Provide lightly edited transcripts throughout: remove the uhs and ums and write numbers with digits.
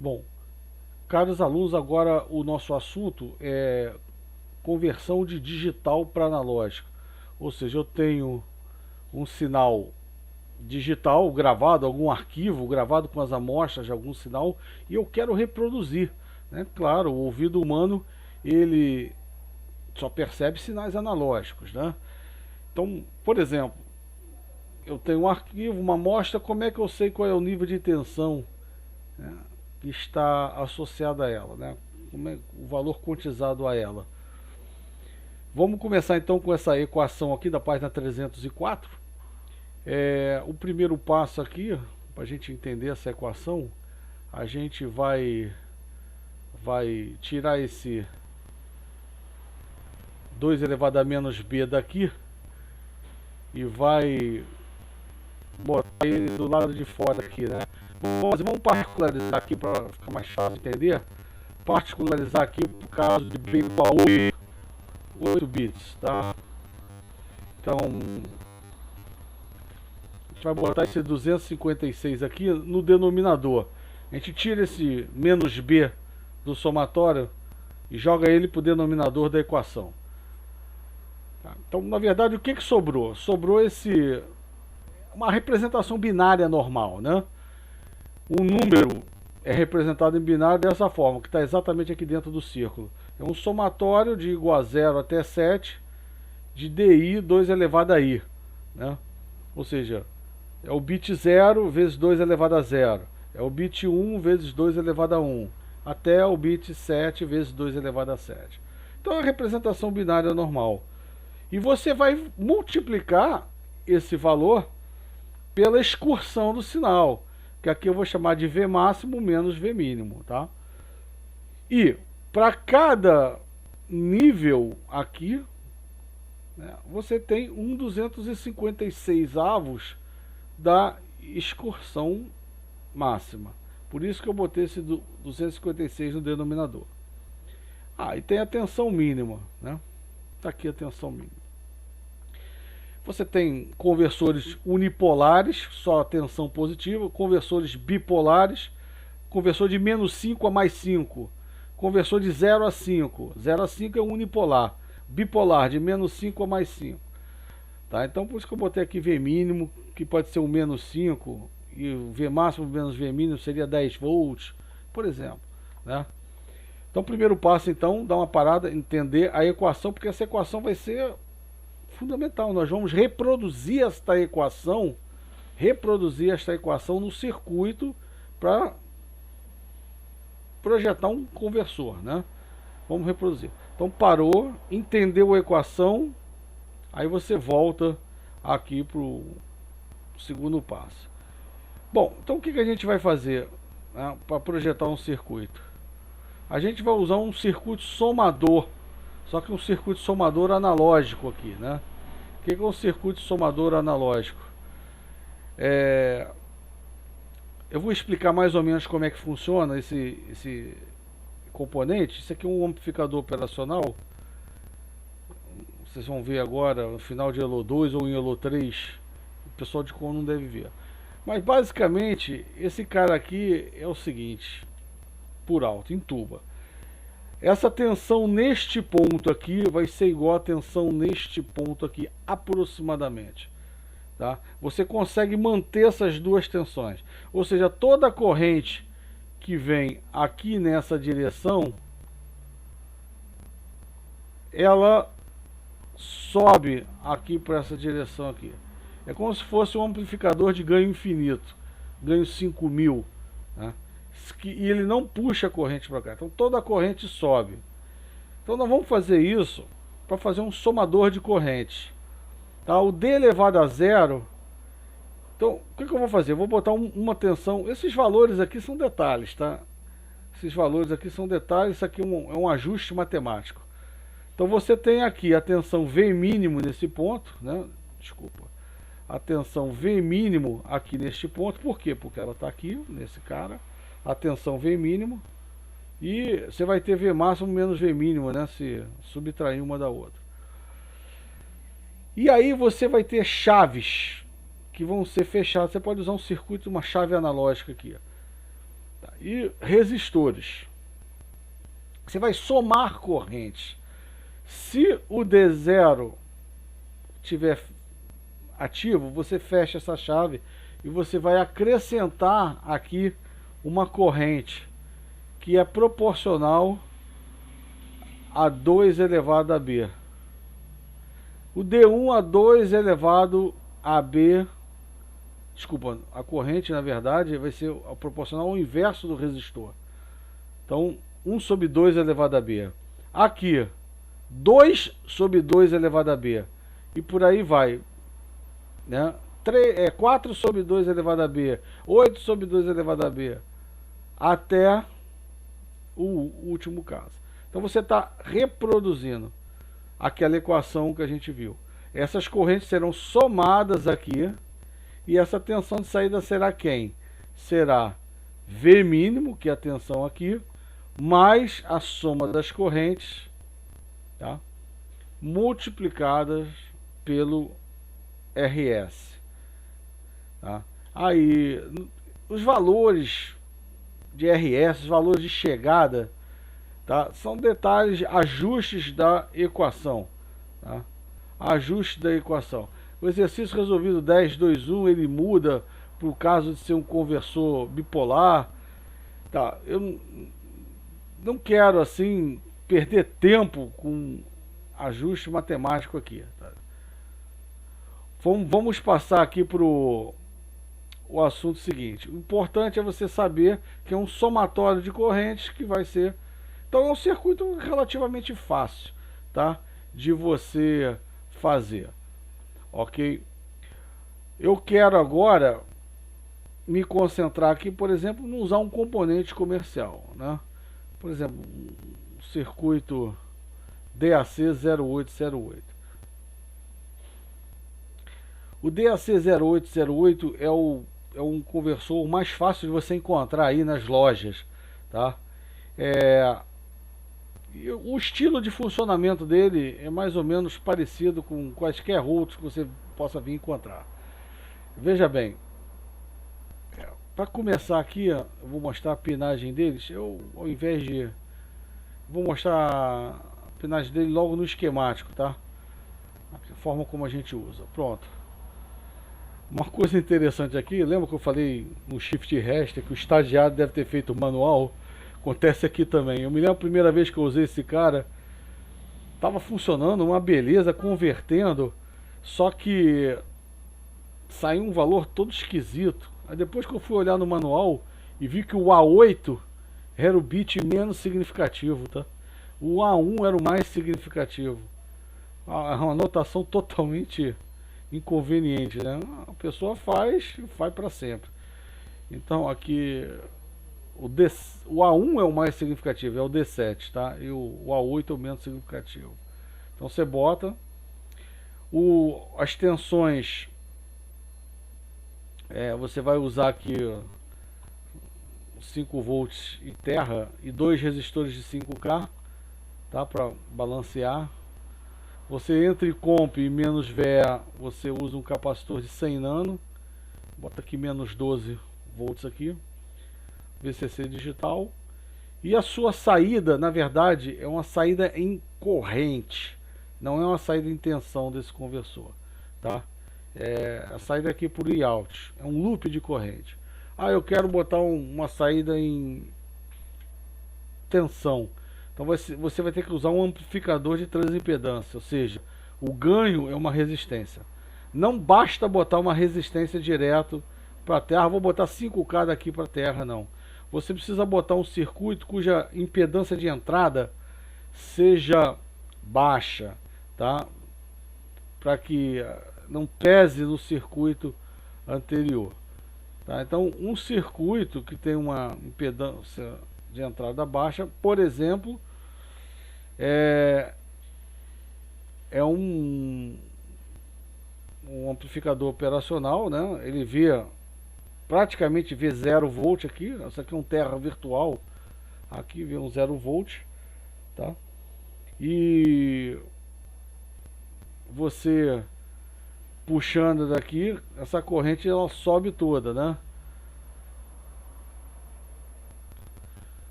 Bom, caros alunos, agora o nosso assunto é conversão de digital para analógico. Ou seja, eu tenho um sinal digital gravado, algum arquivo gravado com as amostras de algum sinal e eu quero reproduzir, né? Claro, o ouvido humano ele só percebe sinais analógicos, né? Então, por exemplo, eu tenho um arquivo, uma amostra, como é que eu sei qual é o nível de tensão, né, que está associado a ela, né? Como é o valor quantizado a ela? Vamos começar então com essa equação aqui da página 304. O primeiro passo aqui, para a gente entender essa equação, a gente vai tirar esse 2 elevado a menos b daqui e vai botar ele do lado de fora aqui, né? Vamos particularizar aqui para ficar mais fácil de entender. Particularizar aqui por caso de b igual a 8 bits, tá? Então, a gente vai botar esse 256 aqui no denominador. A gente tira esse menos b do somatório e joga ele para o denominador da equação. Tá? Então, na verdade, o que sobrou? Sobrou uma representação binária normal, né? Um número é representado em binário dessa forma, que está exatamente aqui dentro do círculo. É um somatório de igual a 0 até 7 de DI 2 elevado a I, né? Ou seja, é o bit 0 vezes 2 elevado a 0. É o bit 1 vezes 2 elevado a 1. Até o bit 7 vezes 2 elevado a 7. Então é a representação binária normal. E você vai multiplicar esse valor pela excursão do sinal, que aqui eu vou chamar de V máximo menos V mínimo, tá? E para cada nível aqui, né, você tem um 256 avos da excursão máxima. Por isso que eu botei esse 256 no denominador. E tem a tensão mínima, né? Tá aqui a tensão mínima. Você tem conversores unipolares, só tensão positiva, conversores bipolares, conversor de menos 5 a mais 5, conversor de 0 a 5. 0 a 5 é unipolar, bipolar de menos 5 a mais 5. Tá? Então por isso que eu botei aqui V mínimo, que pode ser o menos 5, e o V máximo menos V mínimo seria 10 volts, por exemplo, né? Então, primeiro passo, então, dar uma parada, entender a equação, porque essa equação vai ser fundamental. Nós vamos reproduzir esta equação no circuito para projetar um conversor, né? Vamos reproduzir. Então, parou, entendeu a equação, aí você volta aqui para o segundo passo. Bom, então o que a gente vai fazer, né, para projetar um circuito? A gente vai usar um circuito somador, só que um circuito somador analógico aqui, né? O que é um circuito somador analógico? Eu vou explicar mais ou menos como é que funciona esse componente. Isso aqui é um amplificador operacional. Vocês vão ver agora no final de Elo 2 ou em Elo 3. O pessoal de com não deve ver. Mas basicamente, esse cara aqui é o seguinte, por alto, em tuba. Essa tensão neste ponto aqui vai ser igual a tensão neste ponto aqui, aproximadamente. Tá? Você consegue manter essas duas tensões. Ou seja, toda a corrente que vem aqui nessa direção, ela sobe aqui para essa direção aqui. É como se fosse um amplificador de ganho infinito, ganho 5000, né? E ele não puxa a corrente para cá, então toda a corrente sobe. Então nós vamos fazer isso para fazer um somador de corrente, tá? O D elevado a zero. Então o que eu vou fazer? Eu vou botar uma tensão. Esses valores aqui são detalhes, tá? Esses valores aqui são detalhes. Isso aqui é um ajuste matemático. Então você tem aqui a tensão V mínimo nesse ponto, né? Desculpa. A tensão V mínimo aqui neste ponto. Por quê? Porque ela está aqui, nesse cara. A tensão V mínimo. E você vai ter V máximo menos V mínimo, né? Se subtrair uma da outra. E aí você vai ter chaves que vão ser fechadas. Você pode usar um circuito, uma chave analógica aqui. e resistores. Você vai somar correntes. Se o D0 estiver ativo, você fecha essa chave e você vai acrescentar aqui uma corrente que é proporcional a 2 elevado a B. O D1 a 2 elevado a B, desculpa, a corrente na verdade vai ser proporcional ao inverso do resistor. Então 1 sobre 2 elevado a B. Aqui 2 sobre 2 elevado a B. E por aí vai, né? 4 sobre 2 elevado a B, 8 sobre 2 elevado a B, até o último caso. Então você está reproduzindo aquela equação que a gente viu. Essas correntes serão somadas aqui, e essa tensão de saída será quem? Será V mínimo, que é a tensão aqui, mais a soma das correntes, tá? Multiplicadas pelo RS. Tá? Aí, os valores de RS, os valores de chegada, tá? São detalhes, ajustes da equação. Tá? Ajuste da equação. O exercício resolvido 10, 2, 1, ele muda para o caso de ser um conversor bipolar. Tá? Eu não quero assim perder tempo com ajuste matemático aqui. Tá? Vamos passar aqui para o assunto seguinte. O importante é você saber que é um somatório de correntes que vai ser... Então é um circuito relativamente fácil, tá? De você fazer. Ok? Eu quero agora me concentrar aqui, por exemplo, em usar um componente comercial, né? Por exemplo, um circuito DAC 0808. O DAC 0808 é um conversor mais fácil de você encontrar aí nas lojas, tá? O estilo de funcionamento dele é mais ou menos parecido com quaisquer outros que você possa vir encontrar. Veja bem, para começar aqui, eu vou mostrar a pinagem deles. Ao invés de... Vou mostrar a pinagem dele logo no esquemático, tá? A forma como a gente usa. Pronto. Uma coisa interessante aqui, lembra que eu falei no Shift Resta que o estagiário deve ter feito manual? Acontece aqui também. Eu me lembro a primeira vez que eu usei esse cara, tava funcionando uma beleza, convertendo, só que saiu um valor todo esquisito. Aí depois que eu fui olhar no manual e vi que o A8 era o bit menos significativo, tá? O A1 era o mais significativo. Uma anotação totalmente inconveniente, né? A pessoa faz para sempre. Então aqui o A1 é o mais significativo, é o D7, tá? E o A8 é o menos significativo. Então você bota as tensões, você vai usar aqui 5 volts e terra e 2 resistores de 5K, tá? Para balancear. Você entre comp e menos VA, você usa um capacitor de 100 nano, bota aqui menos 12 volts aqui, VCC digital. E a sua saída, na verdade, é uma saída em corrente, não é uma saída em tensão desse conversor, tá? A saída aqui por I-out, é um loop de corrente. Ah, eu quero botar uma saída em tensão. Então você vai ter que usar um amplificador de transimpedância, ou seja, o ganho é uma resistência. Não basta botar uma resistência direto para a terra, vou botar 5K daqui para a terra, não. Você precisa botar um circuito cuja impedância de entrada seja baixa, tá? Para que não pese no circuito anterior. Tá? Então, um circuito que tem uma impedância de entrada baixa, por exemplo, é um amplificador operacional, né? Ele praticamente vê 0 volt aqui. Isso aqui é um terra virtual. Aqui vê um 0 volt, tá? E você puxando daqui, essa corrente ela sobe toda, né?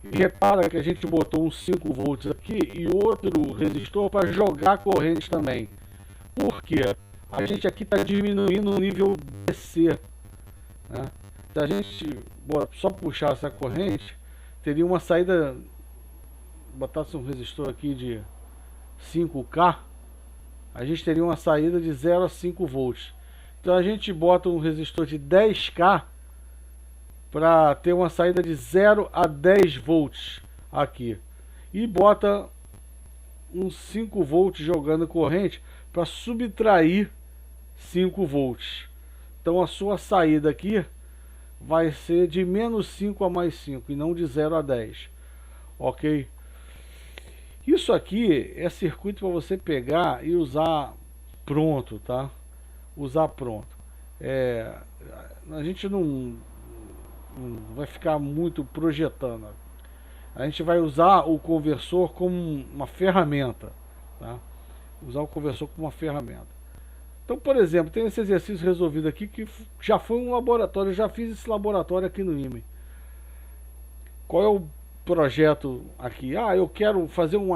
E repara que a gente botou um 5 volts aqui e outro resistor para jogar corrente também. Por quê? A gente aqui está diminuindo o nível DC, né? Se a gente só puxar essa corrente, teria uma saída, botasse um resistor aqui de 5K, a gente teria uma saída de 0 a 5 volts. Então a gente bota um resistor de 10K para ter uma saída de 0 a 10 volts aqui. E bota uns 5 volts jogando corrente para subtrair 5 volts. Então a sua saída aqui vai ser de menos 5 a mais 5 e não de 0 a 10. Ok? Isso aqui é circuito para você pegar e usar pronto, tá? Usar pronto. A gente não vai ficar muito projetando. A gente vai usar o conversor como uma ferramenta, tá? Usar o conversor como uma ferramenta. Então, por exemplo, tem esse exercício resolvido aqui que já foi um laboratório. Eu já fiz esse laboratório aqui no IME. Qual é o projeto aqui? Eu quero fazer um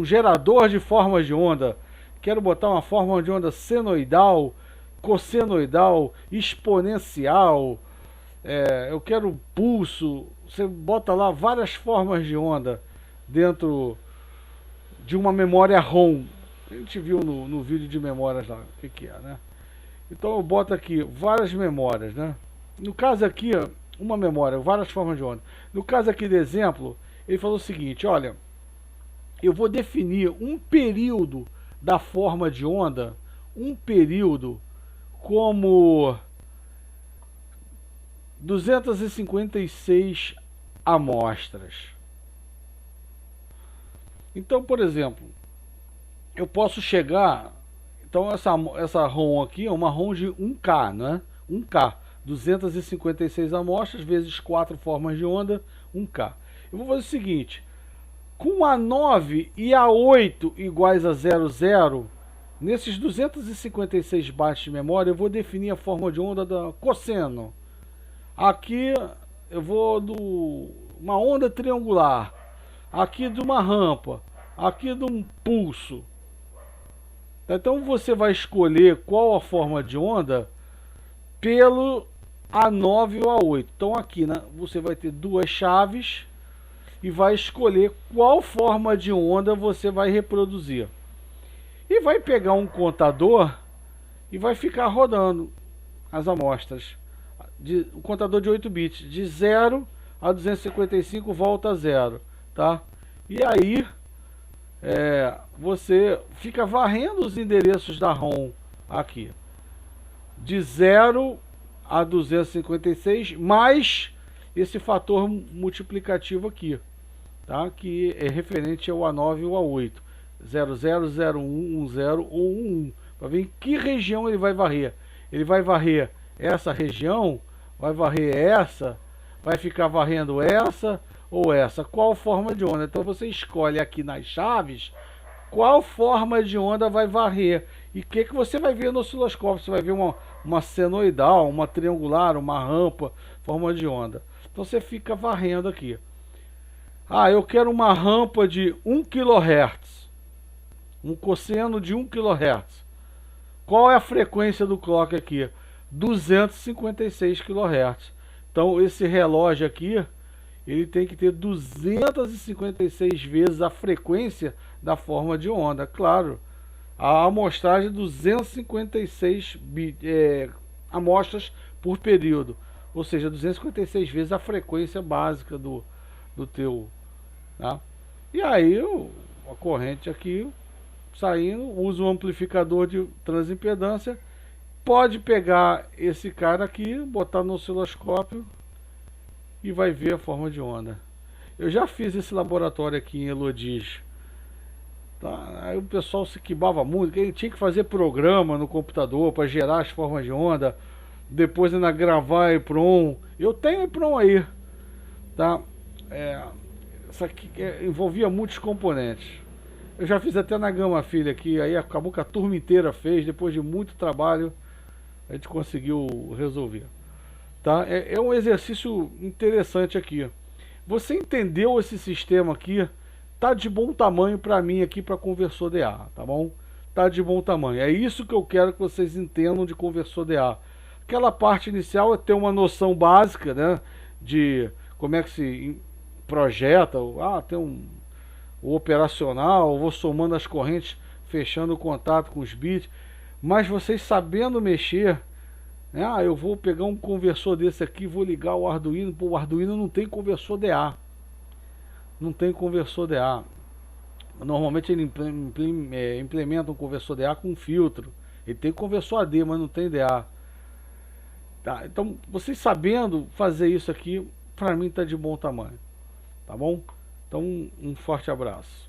gerador de formas de onda. Quero botar uma forma de onda senoidal, cossenoidal, exponencial. Eu quero pulso. Você bota lá várias formas de onda dentro de uma memória ROM. A gente viu no vídeo de memórias lá o que é, né? Então eu boto aqui várias memórias, né? No caso aqui, uma memória, várias formas de onda. No caso aqui do exemplo, ele falou o seguinte: olha, eu vou definir um período da forma de onda, um período como 256 amostras. Então, por exemplo, eu posso chegar... Então essa ROM aqui é uma ROM de 1K, né? 1K, 256 amostras vezes 4 formas de onda, 1K. Eu vou fazer o seguinte: com a 9 e a 8 iguais a 00, nesses 256 bytes de memória, eu vou definir a forma de onda da cosseno. Aqui eu vou do uma onda triangular, aqui de uma rampa, aqui de um pulso. Então você vai escolher qual a forma de onda pelo A9 ou A8. Então aqui, né, você vai ter duas chaves e vai escolher qual forma de onda você vai reproduzir. E vai pegar um contador e vai ficar rodando as amostras. O contador de 8 bits, de 0 a 255 volta a 0, tá? E aí você fica varrendo os endereços da ROM aqui, de 0 a 256, mais esse fator multiplicativo aqui, tá? Que é referente ao A9 ou A8, 00, 01, 10 ou 11, para ver em que região ele vai varrer. Ele vai varrer essa região, vai varrer essa, vai ficar varrendo essa ou essa, qual forma de onda. Então você escolhe aqui nas chaves qual forma de onda vai varrer. E o que você vai ver no osciloscópio? Você vai ver uma senoidal, uma triangular, uma rampa, forma de onda. Então você fica varrendo aqui. Eu quero uma rampa de 1 kHz, um cosseno de 1 kHz. Qual é a frequência do clock aqui? 256 kHz. Então esse relógio aqui, ele tem que ter 256 vezes a frequência da forma de onda. Claro, a amostragem de 256 amostras por período. Ou seja, 256 vezes a frequência básica do teu. Tá? E aí a corrente aqui saindo, usa um amplificador de transimpedância. Pode pegar esse cara aqui, botar no osciloscópio e vai ver a forma de onda. Eu já fiz esse laboratório aqui em Elodis. Tá? Aí o pessoal se quibava muito, que ele tinha que fazer programa no computador para gerar as formas de onda, depois ainda gravar EEPROM. Eu tenho EEPROM aí, tá? Isso aqui envolvia muitos componentes. Eu já fiz até na Gama Filha aqui, aí acabou que a turma inteira fez, depois de muito trabalho a gente conseguiu resolver. Tá? É um exercício interessante aqui. Você entendeu esse sistema aqui? Tá de bom tamanho para mim aqui para conversor DA, tá bom? Tá de bom tamanho. É isso que eu quero que vocês entendam de conversor DA. Aquela parte inicial é ter uma noção básica, né, de como é que se projeta, tem o operacional, vou somando as correntes, fechando o contato com os bits, mas vocês sabendo mexer, né, eu vou pegar um conversor desse aqui, vou ligar o Arduino, pô, o Arduino não tem conversor DA, não tem conversor DA. Normalmente ele implementa um conversor DA com filtro, ele tem conversor AD, mas não tem DA. Tá, então, vocês sabendo fazer isso aqui, para mim tá de bom tamanho, tá bom? Então, um forte abraço.